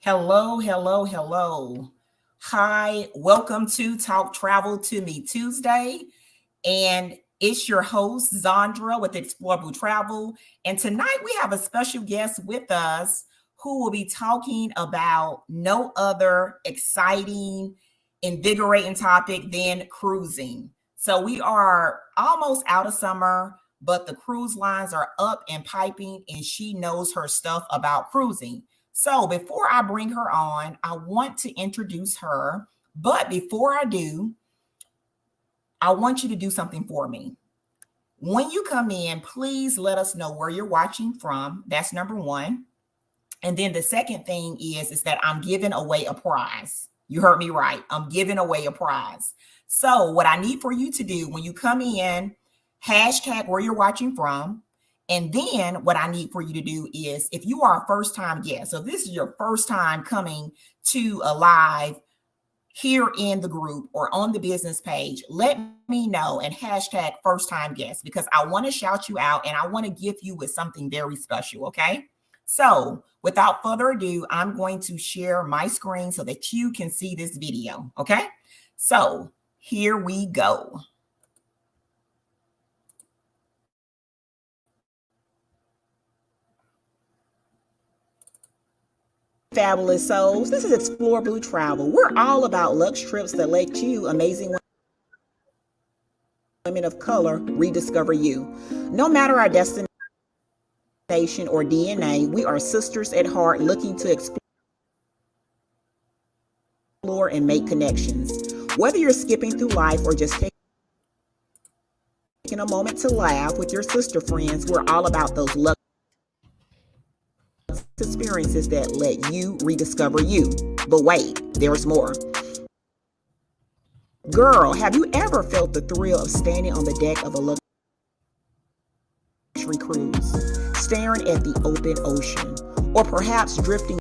Hello, hello, hello. Hi, welcome to Talk Travel to Me Tuesday. And it's your host, Zandra with Explorable Travel. And tonight we have a special guest with us who will be talking about no other exciting, invigorating topic than cruising. So we are almost out of summer, but the cruise lines are up and piping, and she knows her stuff about cruising. So before I bring her on, I want to introduce her. But before I do, I want you to do something for me. When you come in, please let us know where you're watching from. That's number one. And then the second thing is that I'm giving away a prize. You heard me right. I'm giving away a prize. So what I need for you to do when you come in, hashtag where you're watching from. And then what I need for you to do is if you are a first time guest, so this is your first time coming to a live here in the group or on the business page, let me know and hashtag first time guest because I want to shout you out and I want to gift you with something very special. Okay. So without further ado, I'm going to share my screen so that you can see this video. Okay. So here we go. Fabulous souls. This is Explore Blue Travel. We're all about luxe trips that let you, amazing women of color, rediscover you. No matter our destination or DNA, we are sisters at heart looking to explore and make connections. Whether you're skipping through life or just taking a moment to laugh with your sister friends, we're all about those luxe experiences that let you rediscover you. But wait, there's more. Girl, have you ever felt the thrill of standing on the deck of a luxury cruise, staring at the open ocean, or perhaps drifting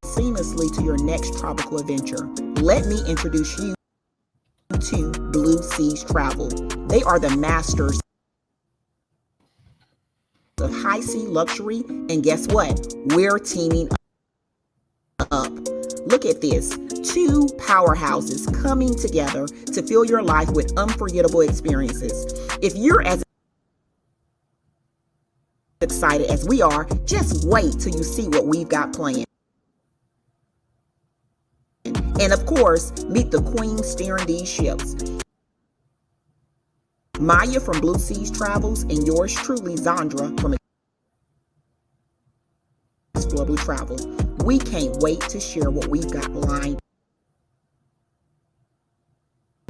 seamlessly to your next tropical adventure? Let me introduce you to Blue Seas Travel. They are the masters of high sea luxury, and guess what? We're teaming up. Look at this. Two powerhouses coming together to fill your life with unforgettable experiences. If you're as excited as we are, just wait till you see what we've got planned. And of course, meet the queen steering these ships. Maya from Blue Seas Travels and yours truly, Zandra from Explore Blue Travel. We can't wait to share what we've got lined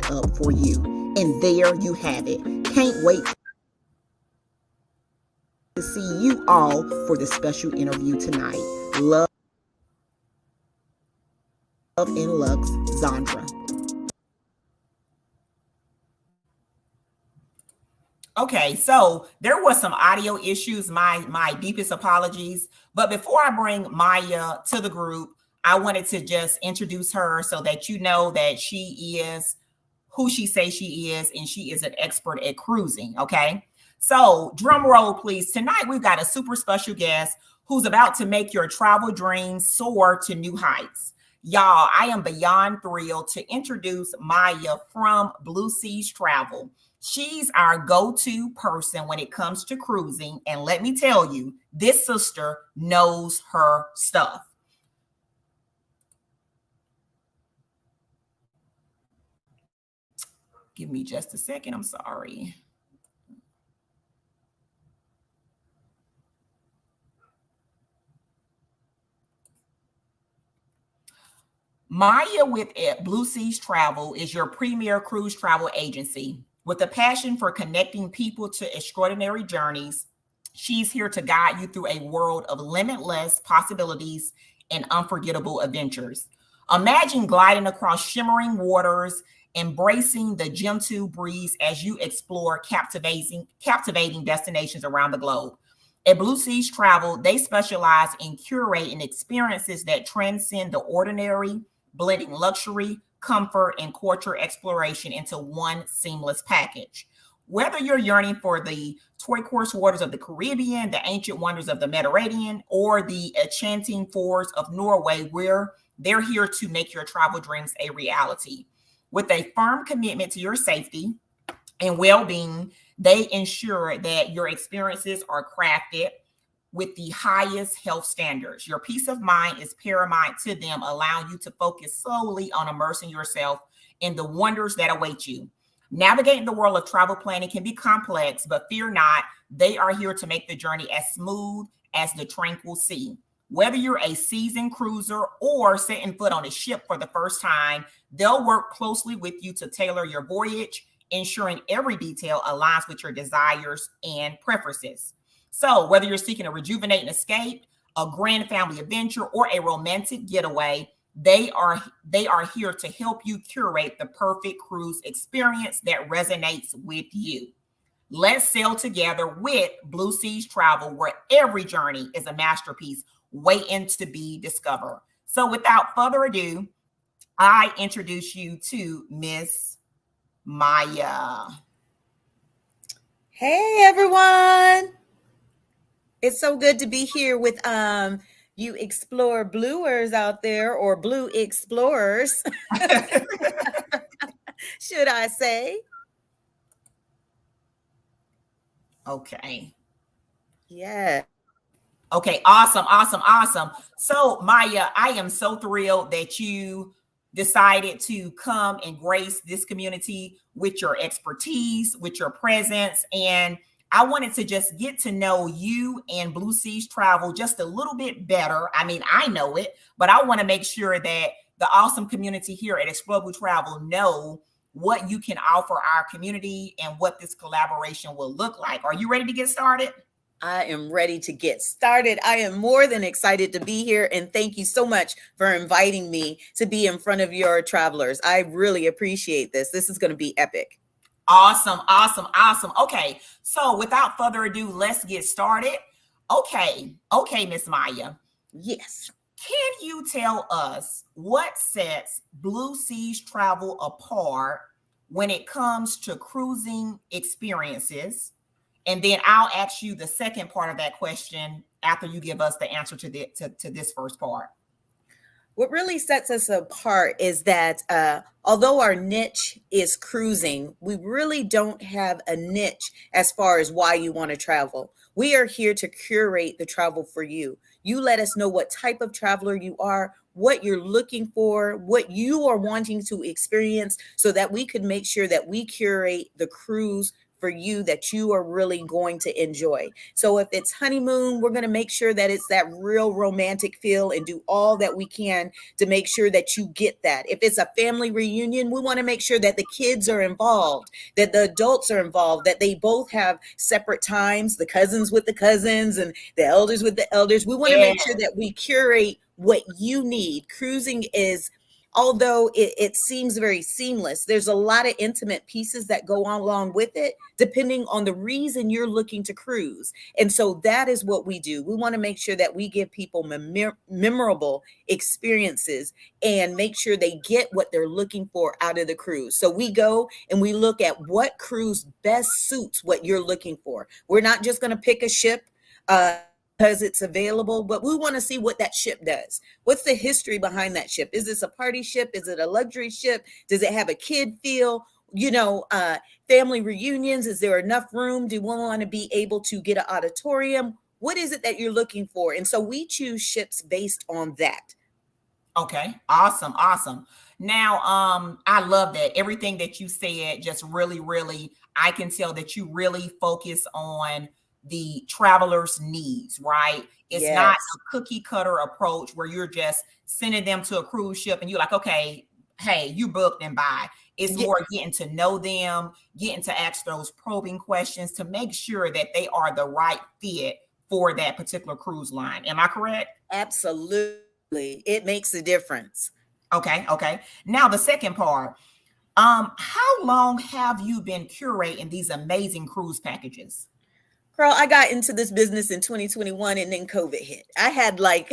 up for you. And there you have it. Can't wait to see you all for the special interview tonight. Love and Lux, Zandra. Okay, so there was some audio issues, my deepest apologies. But before I bring Maya to the group, I wanted to just introduce her so that you know that she is who she says she is, and she is an expert at cruising, okay? So drum roll, please. Tonight, we've got a super special guest who's about to make your travel dreams soar to new heights. Y'all, I am beyond thrilled to introduce Maya from Blue Seas Travel. She's our go-to person when it comes to cruising. And let me tell you, this sister knows her stuff. Give me just a second. I'm sorry. Maya with Blue Seas Travel is your premier cruise travel agency. With a passion for connecting people to extraordinary journeys, she's here to guide you through a world of limitless possibilities and unforgettable adventures. Imagine gliding across shimmering waters, embracing the gentle breeze as you explore captivating destinations around the globe. At Blue Seas Travel, they specialize in curating experiences that transcend the ordinary, blending luxury, comfort, and culture exploration into one seamless package. Whether you're yearning for the turquoise waters of the Caribbean, the ancient wonders of the Mediterranean, or the enchanting forests of Norway, where they're here to make your travel dreams a reality. With a firm commitment to your safety and well being, they ensure that your experiences are crafted with the highest health standards. Your peace of mind is paramount to them, allowing you to focus solely on immersing yourself in the wonders that await you. Navigating the world of travel planning can be complex, but fear not, they are here to make the journey as smooth as the tranquil sea. Whether you're a seasoned cruiser or setting foot on a ship for the first time, they'll work closely with you to tailor your voyage, ensuring every detail aligns with your desires and preferences. So, whether you're seeking a rejuvenating escape, a grand family adventure, or a romantic getaway, they are here to help you curate the perfect cruise experience that resonates with you. Let's sail together with Blue Seas Travel, where every journey is a masterpiece waiting to be discovered. So, without further ado, I introduce you to Miss Maya. Hey everyone. It's so good to be here with you explore bluers out there, or blue explorers, should I say. Okay. Yeah. Okay, awesome, awesome, awesome. So, Maya, I am so thrilled that you decided to come and grace this community with your expertise, with your presence. And I wanted to just get to know you and Blue Seas Travel just a little bit better. I mean, I know it, but I want to make sure that the awesome community here at Explore Blue Travel know what you can offer our community and what this collaboration will look like. Are you ready to get started? I am ready to get started. I am more than excited to be here. And thank you so much for inviting me to be in front of your travelers. I really appreciate this. This is going to be epic. Awesome, awesome, awesome. Okay, so without further ado, let's get started. Okay, Miss Maya. Yes. Can you tell us what sets Blue Seas Travel apart when it comes to cruising experiences? And then I'll ask you the second part of that question after you give us the answer to this first part. What really sets us apart is that although our niche is cruising, we really don't have a niche as far as why you want to travel. We are here to curate the travel for you. You let us know what type of traveler you are, what you're looking for, what you are wanting to experience, so that we could make sure that we curate the cruise for you that you are really going to enjoy. So if it's honeymoon, we're going to make sure that it's that real romantic feel and do all that we can to make sure that you get that. If it's a family reunion, we want to make sure that the kids are involved, that the adults are involved, that they both have separate times, the cousins with the cousins and the elders with the elders. We want to Yeah. make sure that we curate what you need. Cruising is, although it seems very seamless, there's a lot of intimate pieces that go on along with it, depending on the reason you're looking to cruise. And so that is what we do. We want to make sure that we give people memorable experiences and make sure they get what they're looking for out of the cruise. So we go and we look at what cruise best suits what you're looking for. We're not just going to pick a ship because it's available, but we want to see what that ship does. What's the history behind that ship? Is this a party ship? Is it a luxury ship? Does it have a kid feel? Family reunions, is there enough room? Do we want to be able to get an auditorium? What is it that you're looking for? And so we choose ships based on that. Okay, awesome, awesome. Now, I love that. Everything that you said, just really, really, I can tell that you really focus on the traveler's needs, right? It's not Yes. a cookie cutter approach where you're just sending them to a cruise ship and you're like, okay, hey, you booked and buy. It's Yeah, more getting to know them, getting to ask those probing questions to make sure that they are the right fit for that particular cruise line. Am I correct? absolutely. It makes a difference. Okay, okay. Now the second part. How long have you been curating these amazing cruise packages? Girl, I got into this business in 2021 and then COVID hit. I had like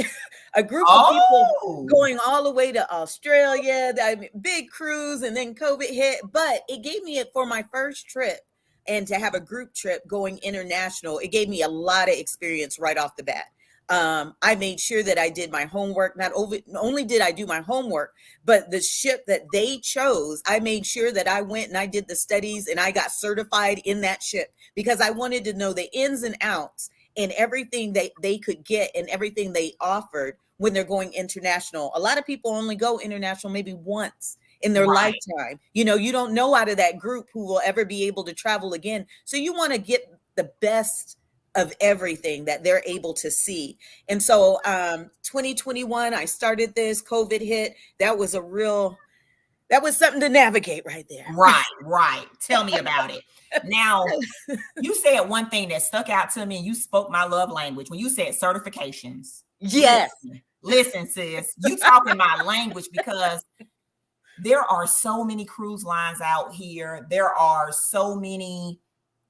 a group of people Oh, going all the way to Australia, big cruise, and then COVID hit. But it gave me it for my first trip and to have a group trip going international, it gave me a lot of experience right off the bat. I made sure that I did my homework. Not only did I do my homework, but the ship that they chose, I made sure that I went and I did the studies and I got certified in that ship because I wanted to know the ins and outs and everything they could get and everything they offered when they're going international. A lot of people only go international maybe once in their Right. lifetime. You know, you don't know out of that group who will ever be able to travel again. So you want to get the best of everything that they're able to see. And so 2021, I started this, COVID hit. That was something to navigate right there. Right. Tell me about it. Now, you said one thing that stuck out to me, and you spoke my love language when you said certifications. Yes. Listen, sis, you talking my language because there are so many cruise lines out here. There are so many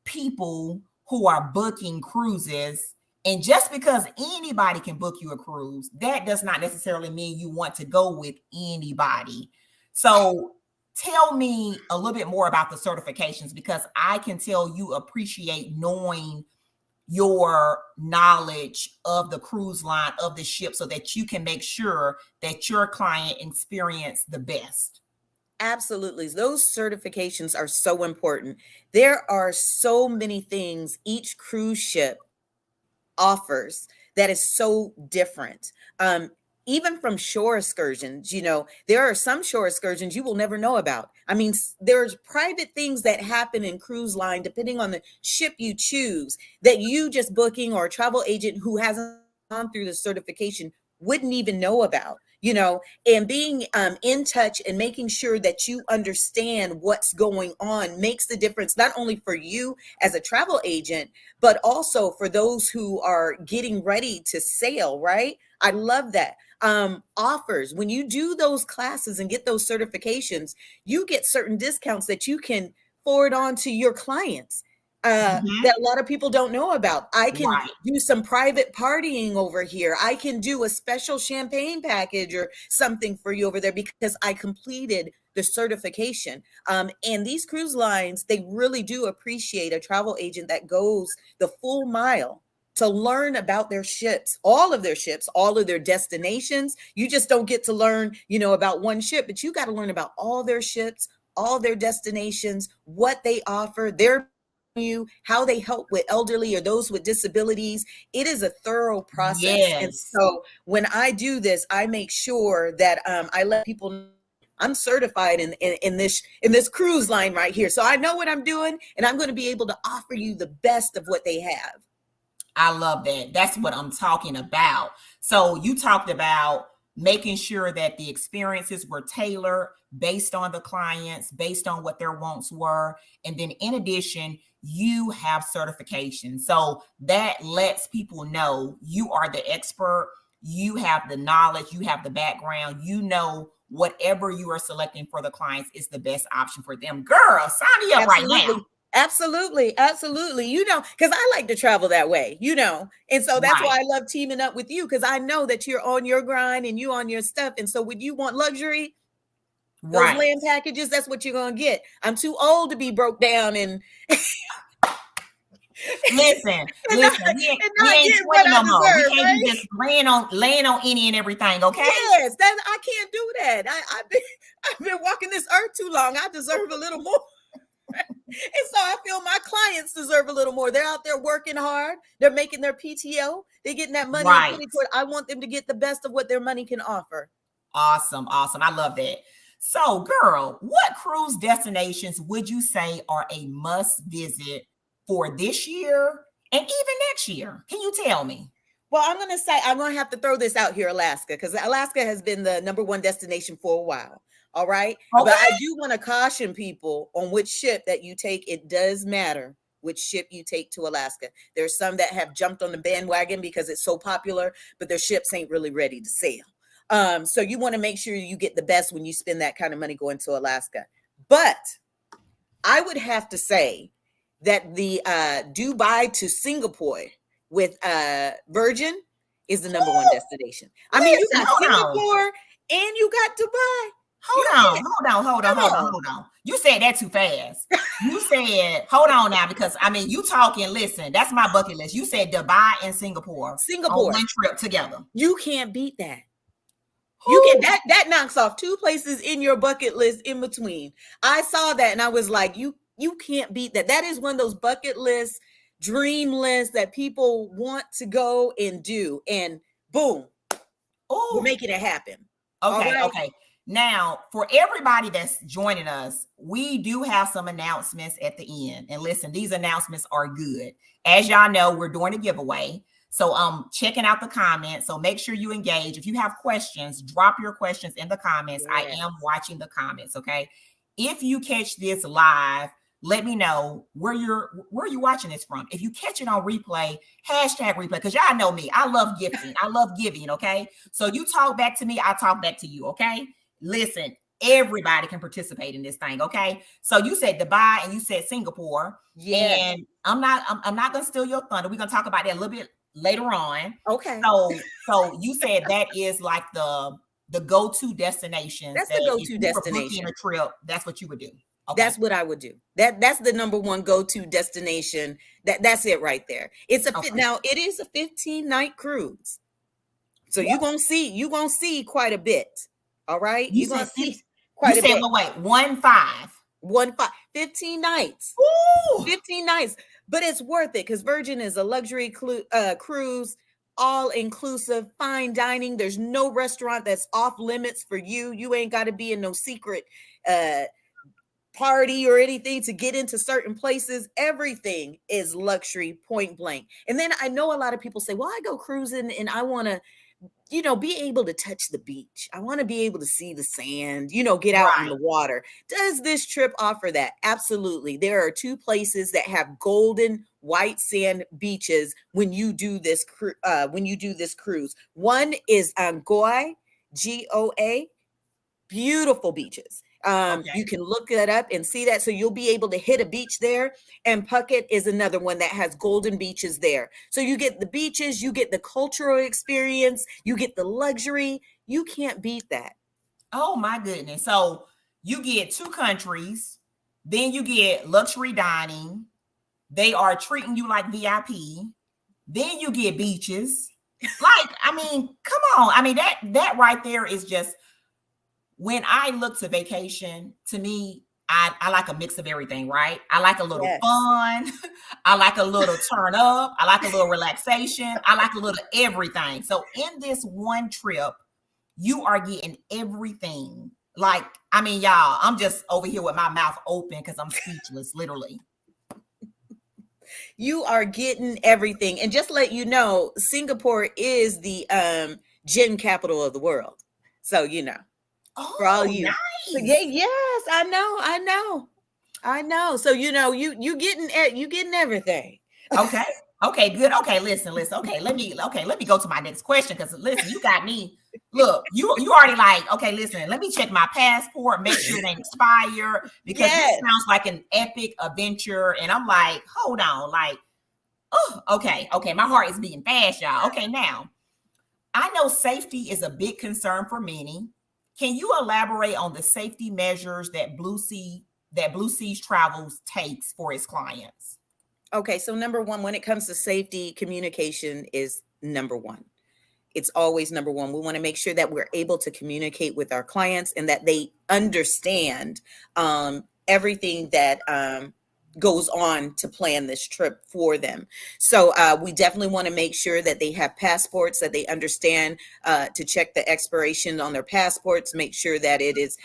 people who are booking cruises. And just because anybody can book you a cruise, that does not necessarily mean you want to go with anybody. So tell me a little bit more about the certifications because I can tell you appreciate knowing your knowledge of the cruise line, of the ship, so that you can make sure that your client experience the best. Absolutely. Those certifications are so important. There are so many things each cruise ship offers that is so different. Even from shore excursions, you know, there are some shore excursions you will never know about. I mean, there's private things that happen in cruise line, depending on the ship you choose, that you just booking or a travel agent who hasn't gone through the certification wouldn't even know about, you know, and being in touch and making sure that you understand what's going on makes the difference, not only for you as a travel agent, but also for those who are getting ready to sail, right? I love that. Offers, when you do those classes and get those certifications, you get certain discounts that you can forward on to your clients. That a lot of people don't know about. I can Right. do some private partying over here. I can do a special champagne package or something for you over there because I completed the certification. And these cruise lines, they really do appreciate a travel agent that goes the full mile to learn about their ships, all of their destinations. You just don't get to learn, you know, about one ship, but you got to learn about all their ships, all their destinations, what they offer, their you, how they help with elderly or those with disabilities. It is a thorough process. And Yes. so when I do this, I make sure that I let people know I'm certified in this cruise line right here. So I know what I'm doing, and I'm going to be able to offer you the best of what they have. I love that. That's what I'm talking about. So you talked about making sure that the experiences were tailored based on the clients, based on what their wants were. And then in addition, you have certification. So that lets people know you are the expert, you have the knowledge, you have the background, you know whatever you are selecting for the clients is the best option for them. Girl, sign me up right now. Absolutely. You know, because I like to travel that way, you know. And so that's Right. why I love teaming up with you, because I know that you're on your grind and you on your stuff. And so when you want luxury, those Right. land packages, that's what you're going to get. I'm too old to be broke down and Listen, and not, we ain't getting what 20 I no more. We deserve, can't be right? just laying on any and everything, okay? Yes, that I can't do that. I've been walking this earth too long. I deserve a little more. And so I feel my clients deserve a little more. They're out there working hard. They're making their PTO. They're getting that money and Right. putting it toward. I want them to get the best of what their money can offer. Awesome. I love that. So, girl, what cruise destinations would you say are a must visit for this year and even next year? Can you tell me? Well, I'm going to have to throw this out here, Alaska, because Alaska has been the number one destination for a while. All right. But I Okay. do want to caution people on which ship that you take. It does matter which ship you take to Alaska. There's some that have jumped on the bandwagon because it's so popular, but their ships ain't really ready to sail. So you want to make sure you get the best when you spend that kind of money going to Alaska. But I would have to say that the Dubai to Singapore with Virgin is the number one destination. I mean, you Listen, got hold on. Singapore and you got Dubai. Come on. Hold on. You said that too fast. You said, hold on now, because I mean, you talking, listen, that's my bucket list. You said Dubai and Singapore on Singapore. one trip together. You can't beat that. You Whew. can that knocks off 2 places in your bucket list in between. I saw that and I was like, you can't beat that. That is one of those bucket lists, dream lists that people want to go and do. And boom, we're Ooh. making it happen. All Okay, right. okay. Now, for everybody that's joining us, we do have some announcements at the end. And listen, these announcements are good. As y'all know, we're doing a giveaway. So checking out the comments. So make sure you engage. If you have questions, drop your questions in the comments. Yes. I am watching the comments, okay? If you catch this live, let me know where you're watching this from. If you catch it on replay, hashtag replay, because y'all know me. I love gifting. I love giving, okay? So you talk back to me, I talk back to you, okay? Listen, everybody can participate in this thing, okay? So you said Dubai and you said Singapore. Yes. And I'm not gonna steal your thunder. We're gonna talk about that a little bit later on. Okay. So you said that is like the go-to destinations. That's that the if go-to you were booking destination. a trip, that's what you would do. Okay. That's what I would do. That's the number one go-to destination. That's it right there. It's Okay. now it is a 15-night cruise. So Woo. you're gonna see quite a bit. All right. You You're gonna said see you quite a said bit. wait, 1 5. 15 nights. Ooh. 15 nights. But it's worth it because Virgin is a luxury cruise, all inclusive, fine dining. There's no restaurant that's off limits for you. You ain't got to be in no secret party or anything to get into certain places. Everything is luxury, point blank. And then I know a lot of people say, well, I go cruising and I want to, be able to touch the beach. I want to be able to see the sand, get out in Right. the water. Does this trip offer that? Absolutely. There are 2 places that have golden white sand beaches when you do this cruise. One is Goa, Goa, beautiful beaches. Okay. You can look that up and see that. So you'll be able to hit a beach there. And Phuket is another one that has golden beaches there. So you get the beaches, you get the cultural experience, you get the luxury. You can't beat that. Oh my goodness. So you get 2 countries, then you get luxury dining. They are treating you like VIP. Then you get beaches. Like, I mean, come on. I mean, that right there is just, when I look to vacation, to me, I like a mix of everything, right? I like a little Yes. fun. I like a little turn up. I like a little relaxation. I like a little everything. So in this one trip, you are getting everything. Like, I mean, y'all, I'm just over here with my mouth open because I'm speechless, literally. You are getting everything. And just to let you know, Singapore is the gin capital of the world. So, for all Oh, you. nice. So, yeah, yes, I know. So you getting everything. Okay, good. Okay, listen. Okay, let me go to my next question, because listen, you got me. Look, you already like, okay, listen, let me check my passport, make sure it ain't expired, because this Yes. sounds like an epic adventure. And I'm like, hold on, like, oh, okay, my heart is beating fast, y'all. Okay, now I know safety is a big concern for many. Can you elaborate on the safety measures that Blue Seas Travels takes for its clients? Okay, so number one, when it comes to safety, communication is number one. It's always number one. We want to make sure that we're able to communicate with our clients and that they understand everything that goes on to plan this trip for them. So we definitely want to make sure that they have passports, that they understand to check the expiration on their passports, make sure that it is,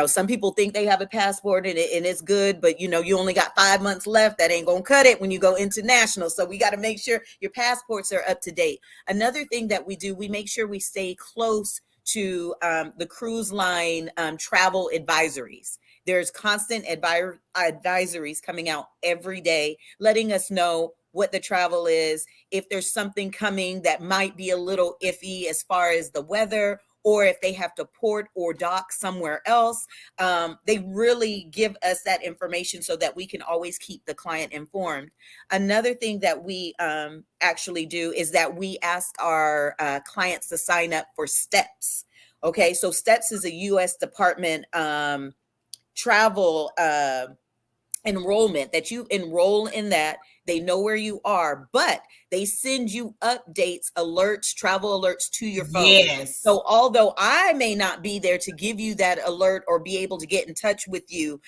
some people think they have a passport and it's good, but you only got 5 months left. That ain't gonna cut it when you go international. So we got to make sure your passports are up to date. Another thing that we do, we make sure we stay close to the cruise line travel advisories. There's constant advisories coming out every day, letting us know what the travel is, if there's something coming that might be a little iffy as far as the weather, or if they have to port or dock somewhere else. They really give us that information so that we can always keep the client informed. Another thing that we actually do is that we ask our clients to sign up for steps. Okay, so STEPS is a U.S. Department travel enrollment that you enroll in that. They know where you are, but they send you updates, alerts, travel alerts to your phone. Yes. So although I may not be there to give you that alert or be able to get in touch with you,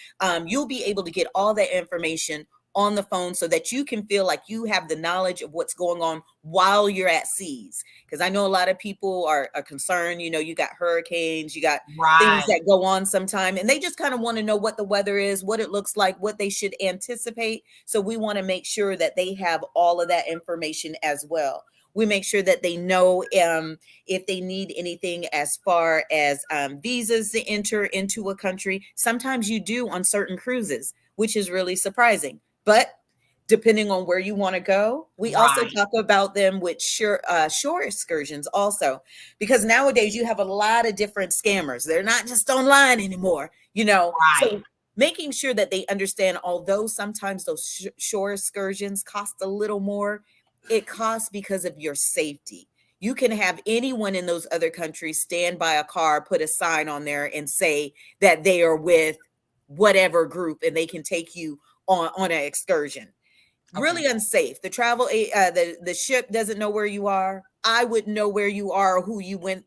you'll be able to get all that information on the phone so that you can feel like you have the knowledge of what's going on while you're at seas. Because I know a lot of people are concerned, you got hurricanes, you got things Right. that go on sometime, and they just kind of want to know what the weather is, what it looks like, what they should anticipate. So we want to make sure that they have all of that information as well. We make sure that they know if they need anything as far as visas to enter into a country. Sometimes you do on certain cruises, which is really surprising. But depending on where you want to go, we also Right. talk about them with shore excursions also, because nowadays you have a lot of different scammers. They're not just online anymore. Right. So making sure that they understand, although sometimes those shore excursions cost a little more, it costs because of your safety. You can have anyone in those other countries stand by a car, put a sign on there and say that they are with whatever group, and they can take you on an excursion. Okay. Really unsafe. The ship doesn't know where you are. I wouldn't know where you are, or who you went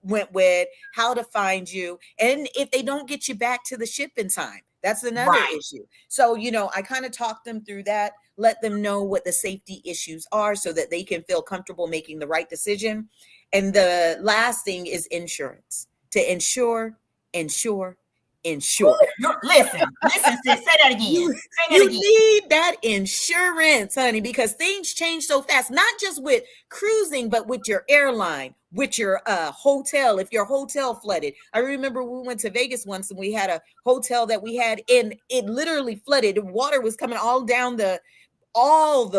with, how to find you, and if they don't get you back to the ship in time, that's another Right. issue. So I kind of talk them through that, let them know what the safety issues are so that they can feel comfortable making the right decision. And the last thing is insurance. To insure, insure. Listen, sis, say that again. You Say that you again. need that insurance, honey, because things change so fast, not just with cruising, but with your airline, with your hotel. If your hotel flooded, I remember we went to Vegas once and we had a hotel that we had, and it literally flooded. Water was coming all down all of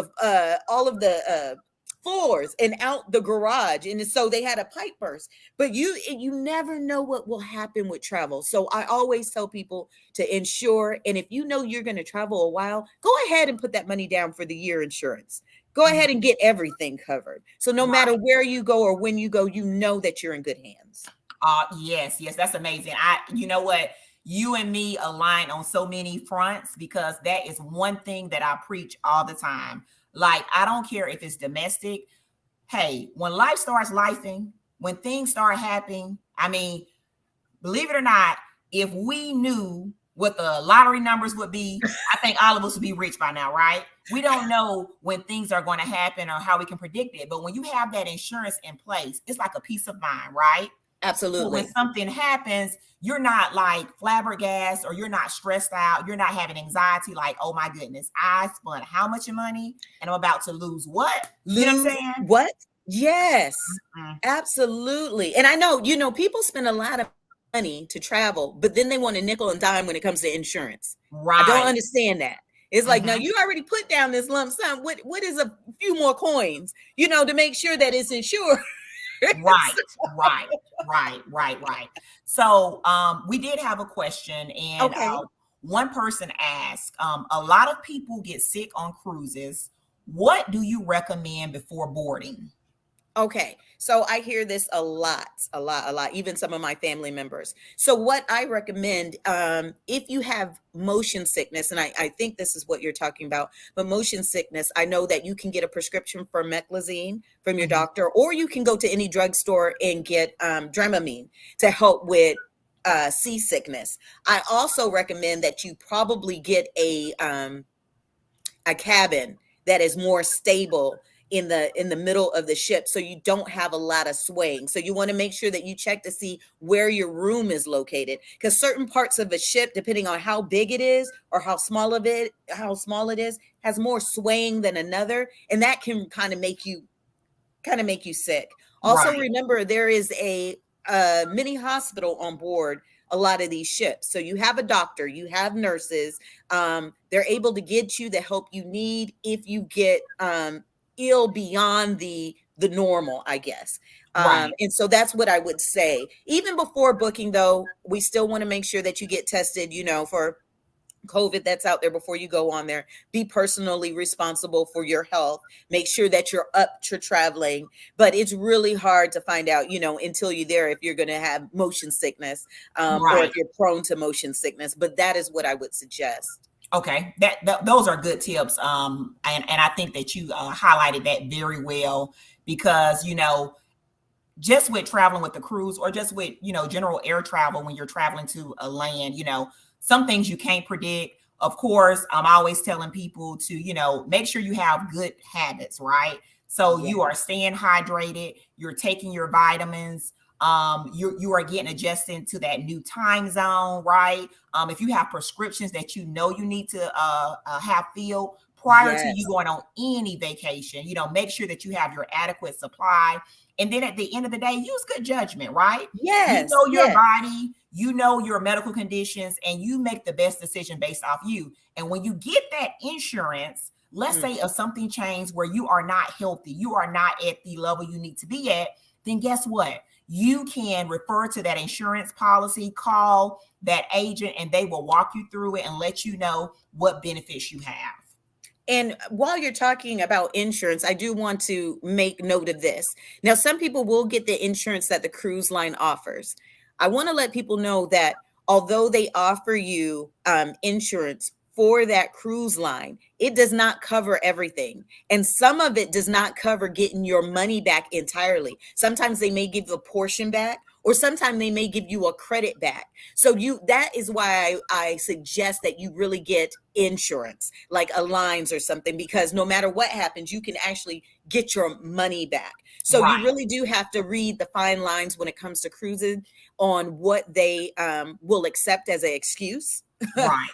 the floors and out the garage, and so they had a pipe burst. But you never know what will happen with travel. So I always tell people to insure, and if you know you're going to travel a while, go ahead and put that money down for the year insurance. Go Mhm. ahead and get everything covered, so no matter Right. where you go or when you go, you know that you're in good hands. Yes, yes, that's amazing. You know what? You and me align on so many fronts because that is one thing that I preach all the time. Like, I don't care if it's domestic. Hey, when life starts lifing, when things start happening, I mean, believe it or not, if we knew what the lottery numbers would be, I think all of us would be rich by now, right? We don't know when things are going to happen or how we can predict it. But when you have that insurance in place, it's like a peace of mind, right? So when Absolutely. something happens, you're not like flabbergasted or you're not stressed out. You're not having anxiety like, oh my goodness, I spent how much money and I'm about to lose what? You know what I'm Lose saying? what? Yes, Mm, absolutely. And I know, people spend a lot of money to travel, but then they want a nickel and dime when it comes to insurance. I don't right. understand that. It's like, now Mhm. you already put down this lump sum. What is a few more coins, to make sure that it's insured? Right, right, right. So we did have a question, and Okay. one person asked, a lot of people get sick on cruises. What do you recommend before boarding? Okay. So I hear this a lot, even some of my family members. So what I recommend, if you have motion sickness, and I think this is what you're talking about, but motion sickness, I know that you can get a prescription for meclizine from your Mhm. doctor, or you can go to any drugstore and get Dramamine to help with seasickness. I also recommend that you probably get a cabin that is more stable in the middle of the ship, so you don't have a lot of swaying. So you want to make sure that you check to see where your room is located, because certain parts of a ship, depending on how big it is or how small it is, has more swaying than another, and that can kind of make you sick. Also, Right, remember there is a mini hospital on board a lot of these ships. So you have a doctor, you have nurses. They're able to get you the help you need if you get ill beyond the normal, I guess. right. And so that's what I would say. Even before booking, though, we still want to make sure that you get tested, for COVID that's out there before you go on there. Be personally responsible for your health. Make sure that you're up to traveling. But it's really hard to find out, until you're there, if you're going to have motion sickness, or Right. if you're prone to motion sickness. But that is what I would suggest. Okay, that those are good tips. And I think that you highlighted that very well because just with traveling with the cruise or just with general air travel when you're traveling to a land, some things you can't predict. Of course, I'm always telling people to make sure you have good habits, right? So Yeah. you are staying hydrated, you're taking your vitamins, you are getting adjusted to that new time zone, right? If you have prescriptions that you need to have filled prior to you Yes. going on any vacation, make sure that you have your adequate supply. And then at the end of the day, use good judgment, right? You Yes. know your Yes. body, you know your medical conditions, and you make the best decision based off you. And when you get that insurance, let's say if something changed where you are not healthy, you are not at the level you need to be at, then guess what? You can refer to that insurance policy, call that agent, and they will walk you through it and let you know what benefits you have. And while you're talking about insurance, I do want to make note of this. Now, some people will get the insurance that the cruise line offers. I want to let people know that although they offer you insurance for that cruise line, it does not cover everything. And some of it does not cover getting your money back entirely. Sometimes they may give a portion back, or sometimes they may give you a credit back. So that is why I suggest that you really get insurance, like a lines or something, because no matter what happens, you can actually get your money back. So you Right. really do have to read the fine lines when it comes to cruising on what they will accept as an excuse, Right.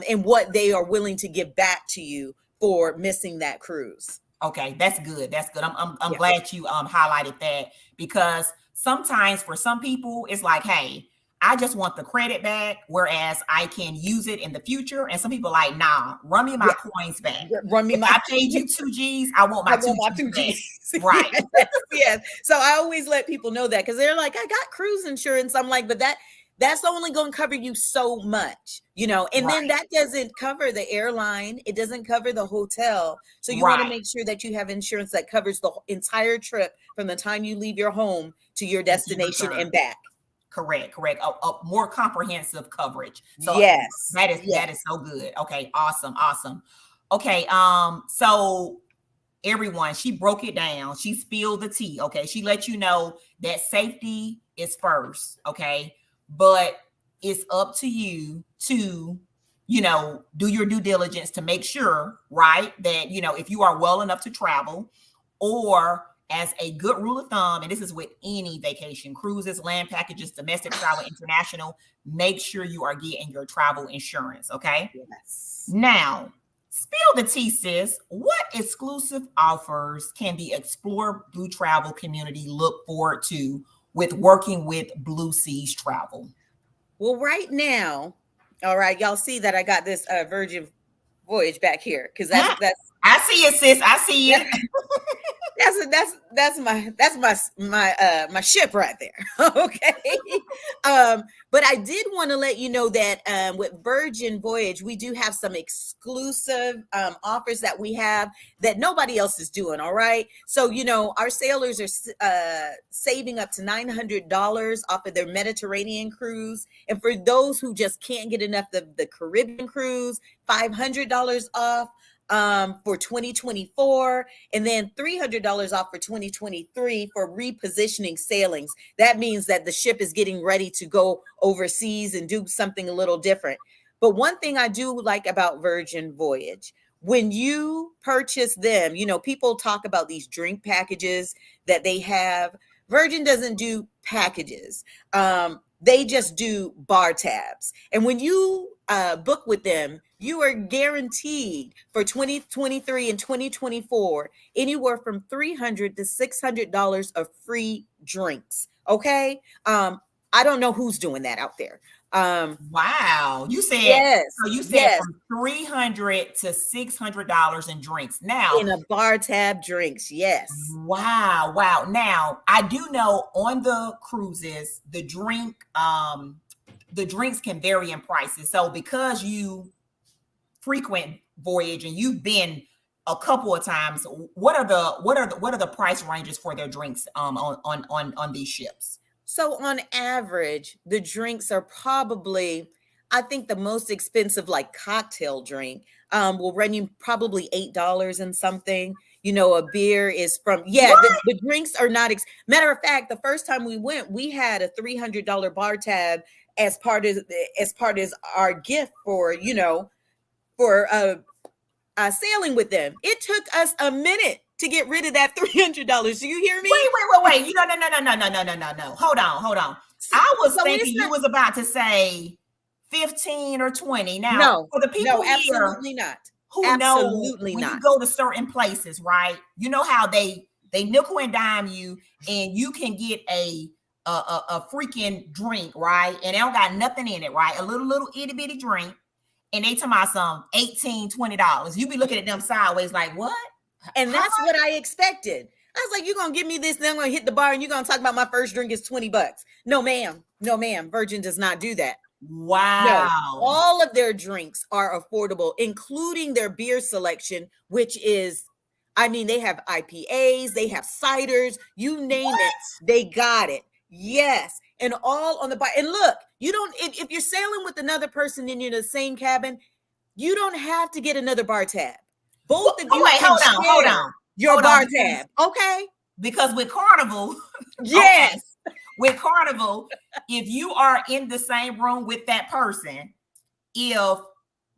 and what they are willing to give back to you for missing that cruise. Okay, that's good. That's good. I'm Yeah. glad you highlighted that because sometimes for some people it's like, hey, I just want the credit back, whereas I can use it in the future. And some people are like, nah, run me my Yeah. coins back. Run me If my I paid you 2 G's, I want I my two want my G's two back. G's. Right. Yes, yes. So I always let people know that because they're like, I got cruise insurance. I'm like, but that's only going to cover you so much, and then Right. that doesn't cover the airline. It doesn't cover the hotel. So you want to Right. make sure that you have insurance that covers the entire trip from the time you leave your home to your And to destination return. and back. Correct. A more comprehensive coverage. So Yes. that is Yes. so good. Okay, awesome. Okay, so everyone, she broke it down. She spilled the tea. Okay, she let you know that safety is first. Okay, but it's up to you to do your due diligence to make sure, right, that if you are well enough to travel, or as a good rule of thumb, and this is with any vacation, cruises, land packages, domestic travel, international, make sure you are getting your travel insurance. Okay, Yes. now spill the tea, sis. What exclusive offers can the Explore Blue Travel community look forward to with working with Blue Seas Travel? Well, right now, all right, y'all see that I got this Virgin Voyage back here because that's I see it, sis. I see it. that's my ship right there. Okay. But I did want to let you know that with Virgin Voyage, we do have some exclusive offers that we have that nobody else is doing. All right. So, our sailors are saving up to $900 off of their Mediterranean cruise. And for those who just can't get enough of the Caribbean cruise, $500 off for 2024, and then $300 off for 2023 for repositioning sailings. That means that the ship is getting ready to go overseas and do something a little different. But one thing I do like about Virgin Voyage, when you purchase them, people talk about these drink packages that they have. Virgin doesn't do packages. They just do bar tabs. And when you book with them, you are guaranteed for 2023 and 2024 anywhere from $300 to $600 of free drinks. Okay. I don't know who's doing that out there. Wow. You said Yes. so you said Yes. from $300 to $600 in drinks. Now, In a bar tab drinks. Yes. wow. Now, I do know on the cruises, the drink the drinks can vary in prices. So because you frequent Voyage and you've been a couple of times, what are the price ranges for their drinks on these ships? So on average, the drinks are probably, I think the most expensive like cocktail drink will run you probably $8 and something. You know, a beer is from, yeah, What? the drinks are not, matter of fact, the first time we went, we had a $300 bar tab as part of our gift for, you know, for sailing with them. It took us a minute to get rid of that $300. Do you hear me? Wait. You no. Hold on. So, I was so thinking it's you not, was about to say 15 or 20. Now, no, for the people no, here absolutely not. who know Absolutely when you not. go to certain places, right? You know how they nickel and dime you, and you can get a freaking drink, right? And they don't got nothing in it, right? A little itty bitty drink, and they talking about some $18, $20. You be looking at them sideways like, what? And How that's much? what I expected. I was like, you're gonna give me this, then I'm gonna hit the bar and you're gonna talk about my first drink is $20. No, ma'am. No, ma'am. Virgin does not do that. No, Wow. all of their drinks are affordable, including their beer selection, which is, I mean, they have IPAs, they have ciders, you name it, What? they got it. Yes. And all on the bar. And look, you don't, if you're sailing with another person and you're in the same cabin, you don't have to get another bar tab. Both of Oh, you wait, can hold share on. your bar tab. Okay. Because with Carnival, okay, Yes. with Carnival, if you are in the same room with that person, if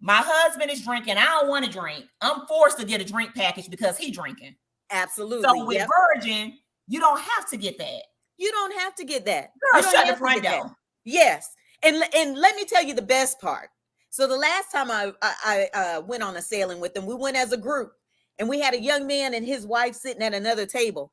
my husband is drinking, I don't want to drink, I'm forced to get a drink package because he's drinking. Absolutely. So with Yep. Virgin, you don't have to get that. You don't have to get that. Girl, You don't shut the have to front get that. door. Yes. And let me tell you the best part. So the last time I went on a sailing with them, we went as a group and we had a young man and his wife sitting at another table.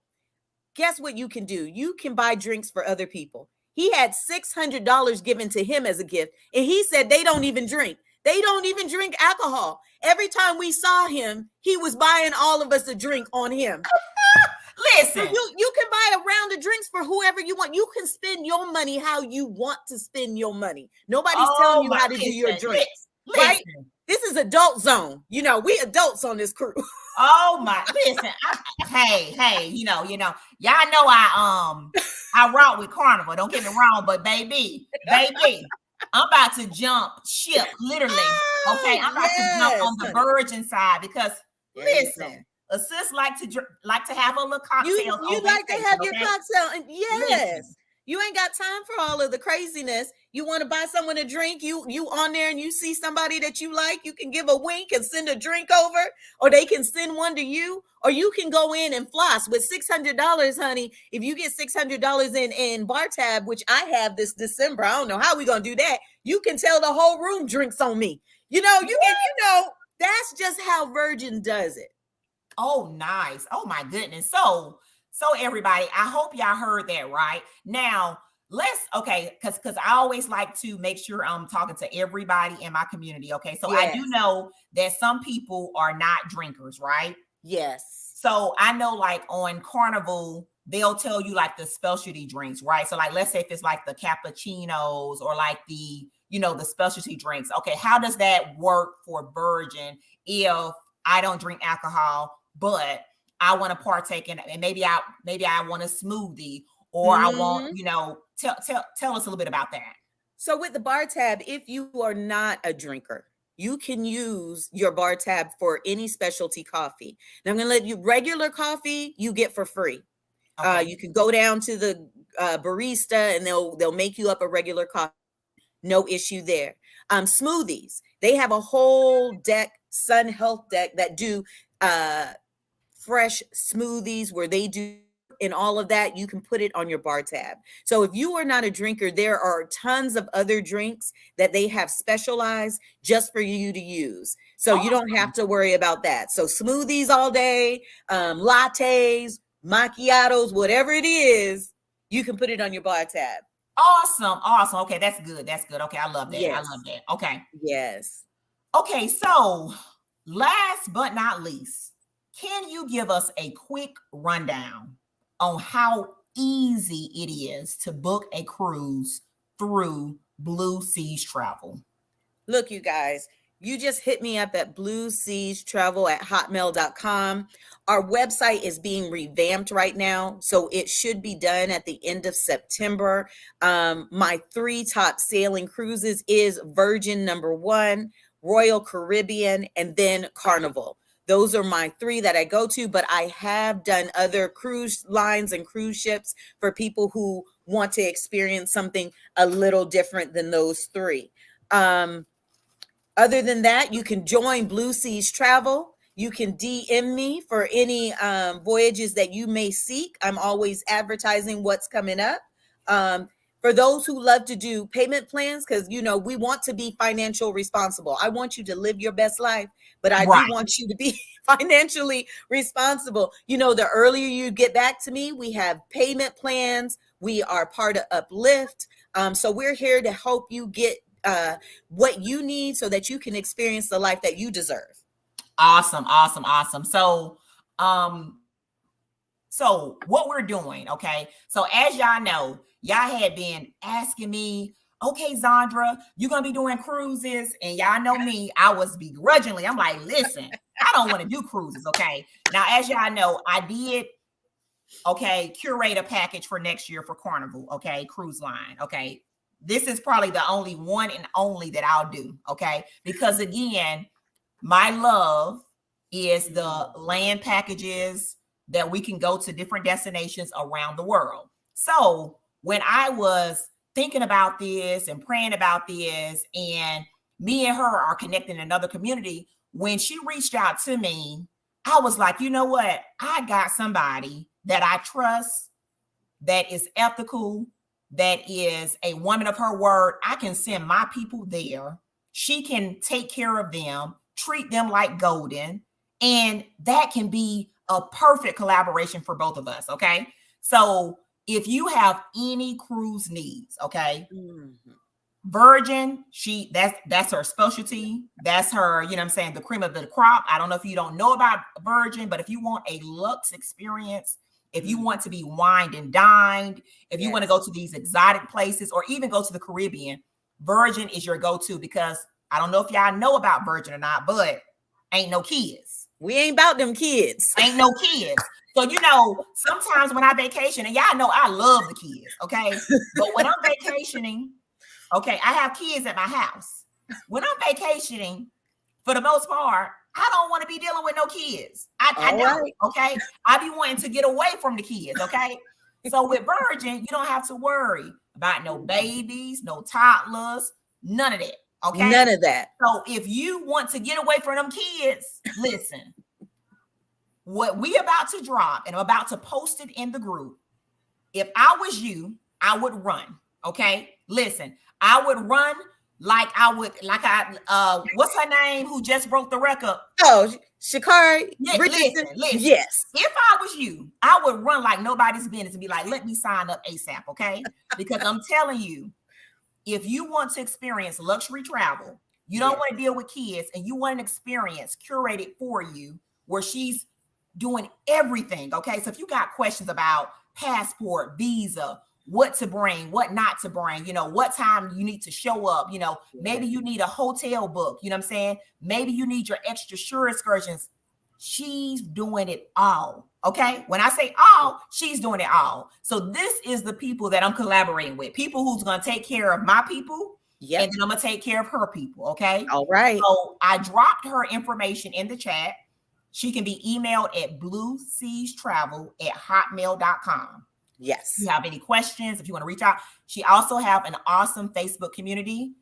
Guess what you can do? You can buy drinks for other people. He had $600 given to him as a gift, and he said they don't even drink. They don't even drink alcohol. Every time we saw him, he was buying all of us a drink on him. So Listen. you can buy a round of drinks for whoever you want. You can spend your money how you want to spend your money. Nobody's telling you how to do your drinks, right? Listen. This is adult zone. You know, we adults on this crew. Oh my, listen. Hey, y'all know I rock with Carnival. Don't get me wrong, but baby, I'm about to jump ship, literally. Okay, I'm about to jump on the Virgin side because listen, a sis like to have a little cocktail. You like to have your cocktail, and yes. Listen. You ain't got time for all of the craziness. You want to buy someone a drink, you on there and you see somebody that you like, you can give a wink and send a drink over, or they can send one to you, or you can go in and floss with $600, honey. If you get $600 in bar tab, which I have this December, I don't know how we gonna do that. You can tell the whole room drinks on me. You know, that's just how Virgin does it. Oh, nice. Oh my goodness. So everybody, I hope y'all heard that right. Now, because I always like to make sure I'm talking to everybody in my community. Okay. So Yes. I do know that some people are not drinkers, right? Yes. So I know like on Carnival, they'll tell you like the specialty drinks, right? So like let's say if it's like the cappuccinos or like the specialty drinks. Okay, how does that work for Virgin if I don't drink alcohol, but I want to partake in it, and maybe I want a smoothie, or I want, tell us a little bit about that. So with the bar tab, if you are not a drinker, you can use your bar tab for any specialty coffee. Now I'm going to let you, regular coffee you get for free. Okay. You can go down to the barista and they'll make you up a regular coffee. No issue there. Smoothies, they have a whole deck, Sun Health deck, that do fresh smoothies where they do and all of that. You can put it on your bar tab. So if you are not a drinker, there are tons of other drinks that they have specialized just for you to use. So you don't have to worry about that. So smoothies all day, lattes, macchiatos, whatever it is, you can put it on your bar tab. Awesome. Okay, that's good. Okay, I love that. Yes. I love that. Okay. Yes. Okay, so last but not least, can you give us a quick rundown on how easy it is to book a cruise through Blue Seas Travel. Look, you guys, you just hit me up at blueseastravel@hotmail.com. Our website is being revamped right now, so it should be done at the end of September. My 3 top sailing cruises is Virgin #1, Royal Caribbean, and then Carnival. Those are my 3 that I go to, but I have done other cruise lines and cruise ships for people who want to experience something a little different than those 3. Other than that, you can join Blue Seas Travel. You can DM me for any voyages that you may seek. I'm always advertising what's coming up. For those who love to do payment plans, because, you know, we want to be financial responsible. I want you to live your best life, but I do want you to be financially responsible. You know, the earlier you get back to me, we have payment plans. We are part of Uplift. So we're here to help you get what you need so that you can experience the life that you deserve. Awesome. So what we're doing, okay? So as y'all know, y'all had been asking me, okay, Zandra, you're gonna be doing cruises, and y'all know me, I was begrudgingly. I'm like, listen, I don't want to do cruises, okay? Now, as y'all know, I did, okay, curate a package for next year for Carnival, okay, cruise line, okay. This is probably the only one and only that I'll do, okay? Because again, my love is the land packages that we can go to different destinations around the world. So when I was thinking about this and praying about this, and me and her are connected in another community, when she reached out to me, I was like, you know what? I got somebody that I trust, that is ethical, that is a woman of her word. I can send my people there. She can take care of them, treat them like golden, and that can be a perfect collaboration for both of us, okay? So if you have any cruise needs, okay, Virgin, that's her specialty. That's her, you know what I'm saying, the cream of the crop. I don't know if you don't know about Virgin, but if you want a luxe experience, if you want to be wined and dined, if you want to go to these exotic places or even go to the Caribbean, Virgin is your go-to, because I don't know if y'all know about Virgin or not, but ain't no kids. We ain't about them kids. Ain't no kids. So, you know, sometimes when I vacation, and y'all know I love the kids, okay? But when I'm vacationing, okay, I have kids at my house. When I'm vacationing, for the most part, I don't want to be dealing with no kids. I don't, okay? I be wanting to get away from the kids, okay? So with Virgin, you don't have to worry about no babies, no toddlers, none of that, okay? None of that. So if you want to get away from them kids, listen, what we about to drop, and I'm about to post it in the group, if I was you, I would run, okay? Listen, I would run like what's her name who just broke the record? Oh, Shakari. Listen. Yes. If I was you, I would run like nobody's business and be like, let me sign up ASAP, okay? Because I'm telling you, if you want to experience luxury travel, you don't want to deal with kids, and you want an experience curated for you where she's doing everything, okay? So if you got questions about passport, visa, what to bring, what not to bring, you know, what time you need to show up, you know, maybe you need a hotel book, you know what I'm saying? Maybe you need your extra shore excursions. She's doing it all, okay? When I say all, she's doing it all. So this is the people that I'm collaborating with, people who's going to take care of my people, and then I'm going to take care of her people, okay? All right. So I dropped her information in the chat. She can be emailed at blueseastravel@hotmail.com. Yes. If you have any questions, if you want to reach out, she also have an awesome Facebook community.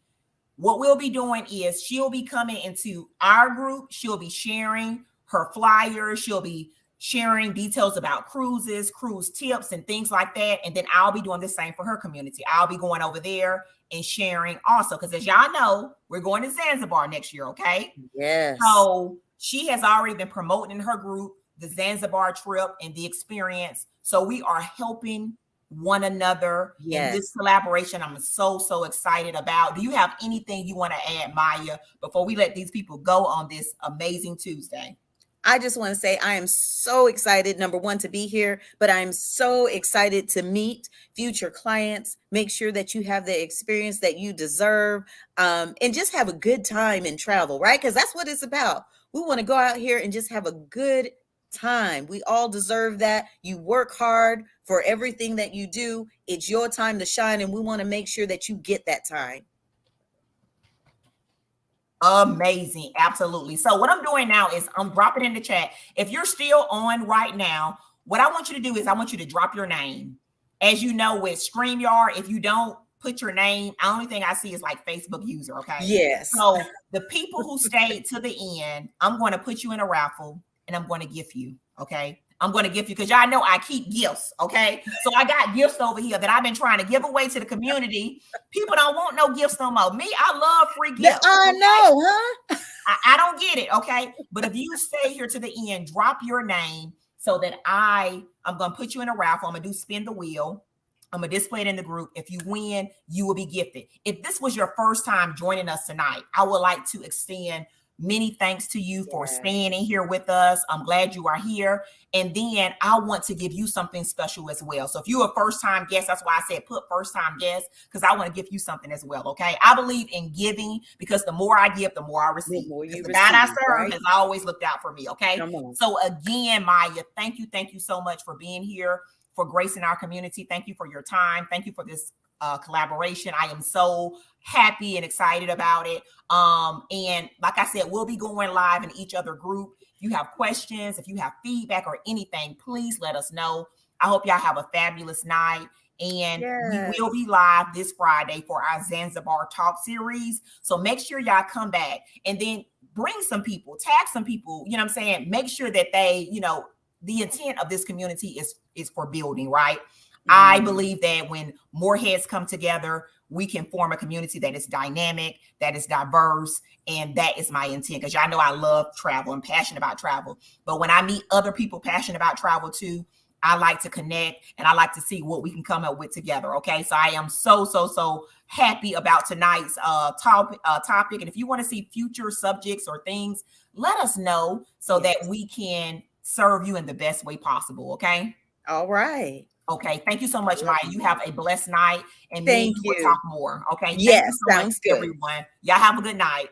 What we'll be doing is she'll be coming into our group. She'll be sharing her flyers. She'll be sharing details about cruises, cruise tips, and things like that. And then I'll be doing the same for her community. I'll be going over there and sharing also, because as y'all know, we're going to Zanzibar next year, okay? Yes. So she has already been promoting in her group the Zanzibar trip and the experience. So we are helping one another in this collaboration. I'm so excited about. Do you have anything you want to add, Maya, before we let these people go on this amazing Tuesday? I just want to say I am so excited, number one, to be here, but I'm so excited to meet future clients, make sure that you have the experience that you deserve, and just have a good time in travel, right? Because that's what it's about. We want to go out here and just have a good time. We all deserve that. You work hard for everything that you do. It's your time to shine, and we want to make sure that you get that time. Amazing. Absolutely. So what I'm doing now is I'm dropping in the chat. If you're still on right now, what I want you to do is I want you to drop your name. As you know, with StreamYard, if you don't put your name, the only thing I see is like Facebook user. Okay. Yes. So the people who stayed to the end, I'm going to put you in a raffle and I'm going to gift you. Okay. I'm going to gift you because y'all know I keep gifts. Okay. So I got gifts over here that I've been trying to give away to the community. People don't want no gifts no more. Me, I love free gifts. I know, huh? I don't get it. Okay. But if you stay here to the end, drop your name so that I'm going to put you in a raffle. I'm going to do spin the wheel. I'm going to display it in the group. If you win, you will be gifted. If this was your first time joining us tonight, I would like to extend many thanks to you for staying in here with us. I'm glad you are here. And then I want to give you something special as well. So if you're a first-time guest, that's why I said put first-time guest, because I want to give you something as well, okay? I believe in giving because the more I give, the more I receive. The God I serve has always looked out for me, okay? So again, Maya, thank you so much for being here, for gracing our community. Thank you for your time. Thank you for this collaboration. I am so happy and excited about it. And like I said, we'll be going live in each other group. If you have questions, if you have feedback or anything, please let us know. I hope y'all have a fabulous night. And we will be live this Friday for our Zanzibar Talk series. So make sure y'all come back and then bring some people, tag some people, you know what I'm saying? Make sure that they, you know, the intent of this community is for building, right? I believe that when more heads come together, we can form a community that is dynamic, that is diverse, and that is my intent. Because y'all know I love travel and passionate about travel. But when I meet other people passionate about travel too, I like to connect and I like to see what we can come up with together. Okay, so I am so happy about tonight's topic. And if you want to see future subjects or things, let us know so that we can serve you in the best way possible. Okay. All right. Okay. Thank you so much, Maya. You have a blessed night, and maybe we'll talk more. Okay. Yes. Thank you so much, everyone. Y'all have a good night.